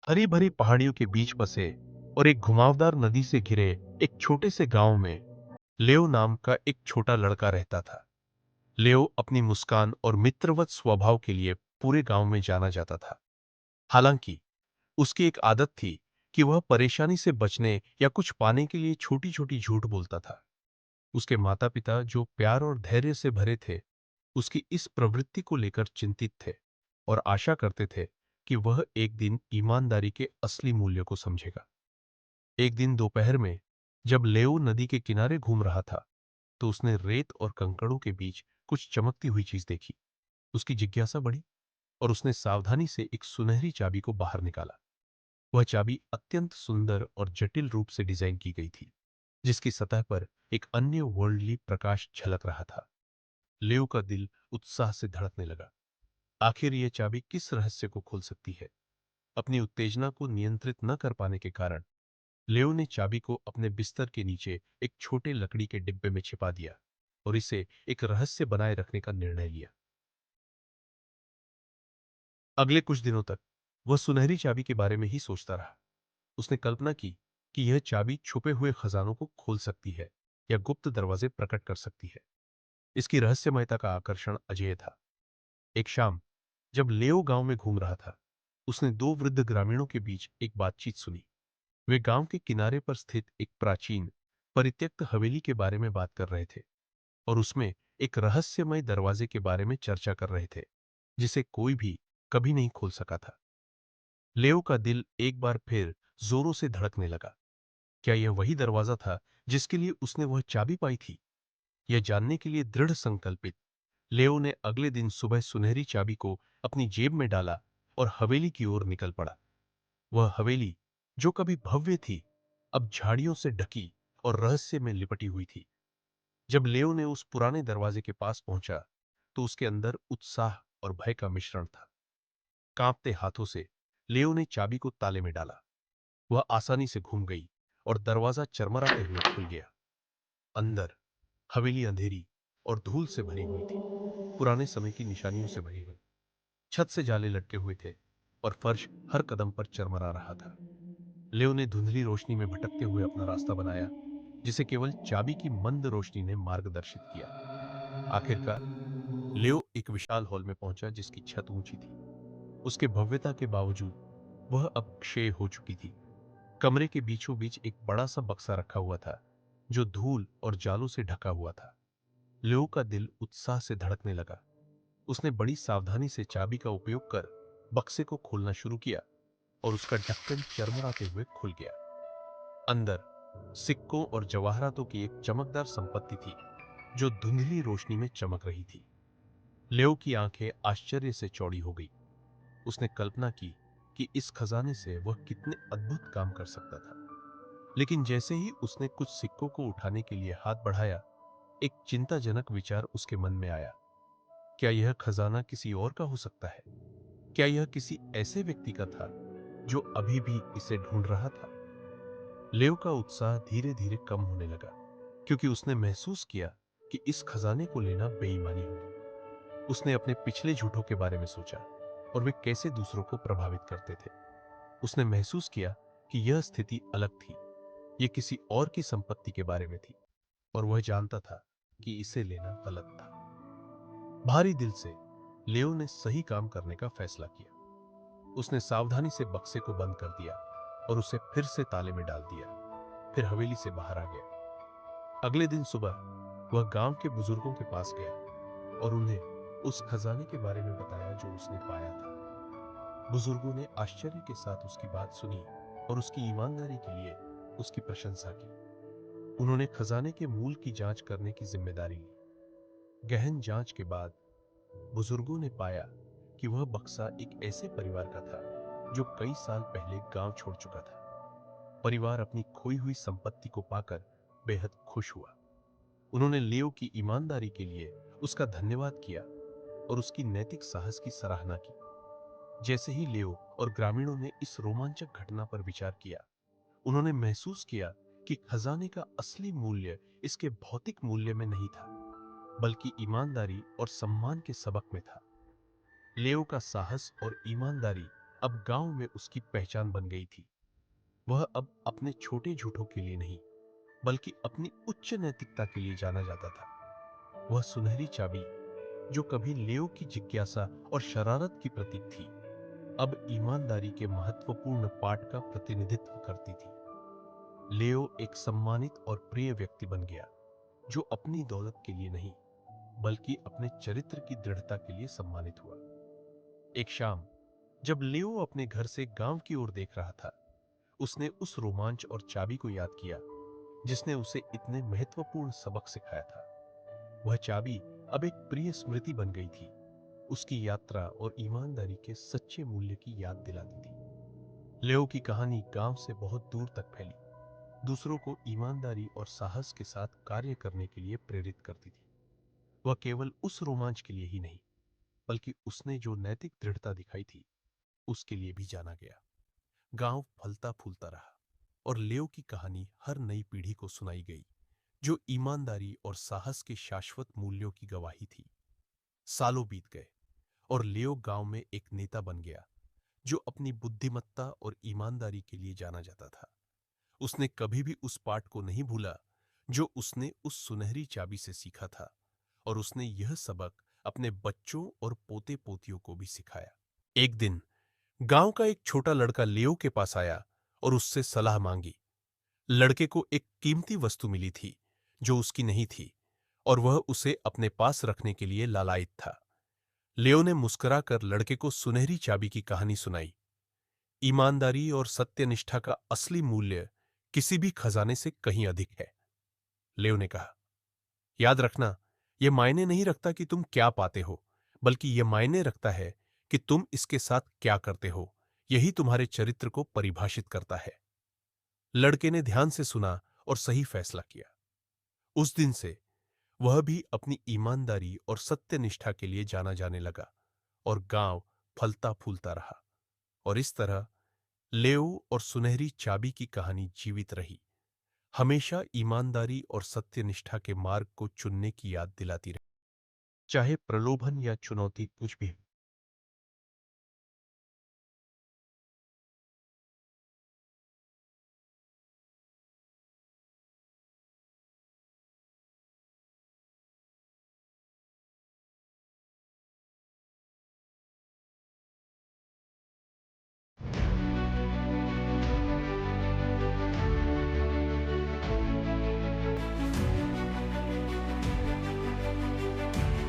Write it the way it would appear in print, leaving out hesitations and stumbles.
हरी भरी पहाड़ियों के बीच बसे और एक घुमावदार नदी से घिरे एक छोटे से गांव में लेओ नाम का एक छोटा लड़का रहता था। लेओ अपनी मुस्कान और मित्रवत स्वभाव के लिए पूरे गांव में जाना जाता था। हालांकि उसकी एक आदत थी कि वह परेशानी से बचने या कुछ पाने के लिए छोटी छोटी झूठ बोलता था। उसके माता पिता, जो प्यार और धैर्य से भरे थे, उसकी इस प्रवृत्ति को लेकर चिंतित थे और आशा करते थे कि वह एक दिन ईमानदारी के असली मूल्य को समझेगा। एक दिन दोपहर में जब लेओ नदी के किनारे घूम रहा था, तो उसने रेत और कंकड़ों के बीच कुछ चमकती हुई चीज देखी। उसकी जिज्ञासा बढ़ी और उसने सावधानी से एक सुनहरी चाबी को बाहर निकाला। वह चाबी अत्यंत सुंदर और जटिल रूप से डिजाइन की गई थी, जिसकी सतह पर एक अन्य वर्ल्डली प्रकाश झलक रहा था। लेओ का दिल उत्साह से धड़कने लगा। आखिर यह चाबी किस रहस्य को खोल सकती है? अपनी उत्तेजना को नियंत्रित न कर पाने के कारण लेओ ने चाबी को अपने बिस्तर के नीचे एक छोटे लकड़ी के डिब्बे में छिपा दिया और इसे एक रहस्य बनाए रखने का निर्णय लिया। अगले कुछ दिनों तक वह सुनहरी चाबी के बारे में ही सोचता रहा। उसने कल्पना की कि यह चाबी छुपे हुए खजानों को खोल सकती है या गुप्त दरवाजे प्रकट कर सकती है। इसकी रहस्यमयता का आकर्षण अजेय था। एक शाम जब लेओ गांव में घूम रहा था, उसने दो वृद्ध ग्रामीणों के बीच एक बातचीत सुनी। वे गांव के किनारे पर स्थित एक प्राचीन परित्यक्त हवेली के बारे में बात कर रहे थे और उसमें एक रहस्यमय दरवाजे के बारे में चर्चा कर रहे थे, जिसे कोई भी कभी नहीं खोल सका था। लेओ का दिल एक बार फिर जोरों से धड़कने लगा। क्या यह वही दरवाजा था जिसके लिए उसने वह चाबी पाई थी? यह जानने के लिए दृढ़ संकल्पित, लेओ ने अगले दिन सुबह सुनहरी चाबी को अपनी जेब में डाला और हवेली की ओर निकल पड़ा। वह हवेली, जो कभी भव्य थी, अब झाड़ियों से ढकी और रहस्य में लिपटी हुई थी। जब लेओ ने उस पुराने दरवाजे के पास पहुंचा, तो उसके अंदर उत्साह और भय का मिश्रण था। कांपते हाथों से लेओ ने चाबी को ताले में डाला। वह आसानी से घूम गई और दरवाजा चरमराते हुए खुल गया। अंदर हवेली अंधेरी और धूल से भरी हुई थी, पुराने समय की निशानियों से भरी हुई। छत से जाले लटके हुए थे और फर्श हर कदम पर चरमरा रहा था। लेओ ने धुंधली रोशनी में भटकते हुए अपना रास्ता बनाया, जिसे केवल चाबी की मंद रोशनी ने मार्गदर्शित किया। आखिरकार लेओ एक विशाल हॉल में पहुंचा, जिसकी छत ऊंची थी। उसके भव्यता के बावजूद वह अब क्षय हो चुकी थी। कमरे के बीचों बीच एक बड़ा सा बक्सा रखा हुआ था, जो धूल और जालों से ढका हुआ था। लेओ का दिल उत्साह से धड़कने लगा। उसने बड़ी सावधानी से चाबी का उपयोग कर बक्से को खोलना शुरू किया और उसका ढक्कन चरमराते हुए खुल गया। अंदर सिक्कों और जवाहरातों की एक चमकदार संपत्ति थी, जो धुंधली रोशनी में चमक रही थी। लेओ की आंखें आश्चर्य से चौड़ी हो गई। उसने कल्पना की कि इस खजाने से वह कितने अद्भुत काम कर सकता था। लेकिन जैसे ही उसने कुछ सिक्कों को उठाने के लिए हाथ बढ़ाया, एक चिंताजनक विचार उसके मन में आया। क्या यह खजाना किसी और का हो सकता है? क्या यह किसी ऐसे व्यक्ति का था जो अभी भी इसे ढूंढ रहा था? लेव का उत्साह धीरे धीरे कम होने लगा, क्योंकि उसने महसूस किया कि इस खजाने को लेना बेईमानी होगी। उसने अपने पिछले झूठों के बारे में सोचा और वे कैसे दूसरों को प्रभावित करते थे। उसने महसूस किया कि यह स्थिति अलग थी। यह किसी और की संपत्ति के बारे में थी और वह जानता था कि इसे लेना गलत था। भारी दिल से लेओ ने सही काम करने का फैसला किया। उसने सावधानी से बक्से को बंद कर दिया और उसे फिर से ताले में डाल दिया। फिर हवेली से बाहर आ गया। अगले दिन सुबह वह गांव के बुजुर्गों के पास गया और उन्हें उस खजाने के बारे में बताया जो उसने पाया था। बुजुर्गों ने आश्चर्य के साथ उसकी बात सुनी और उसकी ईमानदारी के लिए उसकी प्रशंसा की। उन्होंने खजाने के मूल की जांच करने की जिम्मेदारी ली। गहन जांच के बाद बुजुर्गों ने पाया कि वह बक्सा एक ऐसे परिवार का था जो कई साल पहले गांव छोड़ चुका था। परिवार अपनी खोई हुई संपत्ति को पाकर बेहद खुश हुआ। उन्होंने लियो की ईमानदारी के लिए उसका धन्यवाद किया और उसकी नैतिक साहस की सराहना की। जैसे ही लियो और ग्रामीणों ने इस रोमांचक घटना पर विचार किया, उन्होंने महसूस किया कि खजाने का असली मूल्य इसके भौतिक मूल्य में नहीं था, बल्कि ईमानदारी और सम्मान के सबक में था। लेओ का साहस और ईमानदारी अब गांव में उसकी पहचान बन गई थी। वह अब अपने छोटे झूठों के लिए नहीं, बल्कि अपनी उच्च नैतिकता के लिए जाना जाता था। वह सुनहरी चाबी, जो कभी लेओ की जिज्ञासा और शरारत की प्रतीक थी, अब ईमानदारी के महत्वपूर्ण पाठ का प्रतिनिधित्व करती थी। लेओ एक सम्मानित और प्रिय व्यक्ति बन गया, जो अपनी दौलत के लिए नहीं, बल्कि अपने चरित्र की दृढ़ता के लिए सम्मानित हुआ। एक शाम, जब लेओ अपने घर से गांव की ओर देख रहा था, उसने उस रोमांच और चाबी को याद किया जिसने उसे इतने महत्वपूर्ण सबक सिखाया था। वह चाबी अब एक प्रिय स्मृति बन गई थी, उसकी यात्रा और ईमानदारी के सच्चे मूल्य की याद दिलाती थी। लेओ की कहानी गांव से बहुत दूर तक फैली, दूसरों को ईमानदारी और साहस के साथ कार्य करने के लिए प्रेरित करती थी। वह केवल उस रोमांच के लिए ही नहीं, बल्कि उसने जो नैतिक दृढ़ता दिखाई थी, उसके लिए भी जाना गया। गांव फलता फूलता रहा और लेओ की कहानी हर नई पीढ़ी को सुनाई गई, जो ईमानदारी और साहस के शाश्वत मूल्यों की गवाही थी। सालों बीत गए और लेओ गांव में एक नेता बन गया, जो अपनी बुद्धिमत्ता और ईमानदारी के लिए जाना जाता था। उसने कभी भी उस पाठ को नहीं भूला जो उसने उस सुनहरी चाबी से सीखा था, और उसने यह सबक अपने बच्चों और पोते पोतियों को भी सिखाया। एक दिन गांव का एक छोटा लड़का लेओ के पास आया और उससे सलाह मांगी। लड़के को एक कीमती वस्तु मिली थी जो उसकी नहीं थी, और वह उसे अपने पास रखने के लिए लालायित था। लेओ ने मुस्कुराकर लड़के को सुनहरी चाबी की कहानी सुनाई। ईमानदारी और सत्यनिष्ठा का असली मूल्य किसी भी खजाने से कहीं अधिक है। लेओ ने कहा, याद रखना, यह मायने नहीं रखता कि तुम क्या पाते हो, बल्कि यह मायने रखता है कि तुम इसके साथ क्या करते हो। यही तुम्हारे चरित्र को परिभाषित करता है। लड़के ने ध्यान से सुना और सही फैसला किया। उस दिन से वह भी अपनी ईमानदारी और सत्यनिष्ठा के लिए जाना जाने लगा, और गांव फलता फूलता रहा। और इस तरह लेओ और सुनहरी चाबी की कहानी जीवित रही, हमेशा ईमानदारी और सत्यनिष्ठा के मार्ग को चुनने की याद दिलाती रही। चाहे प्रलोभन या चुनौती कुछ भी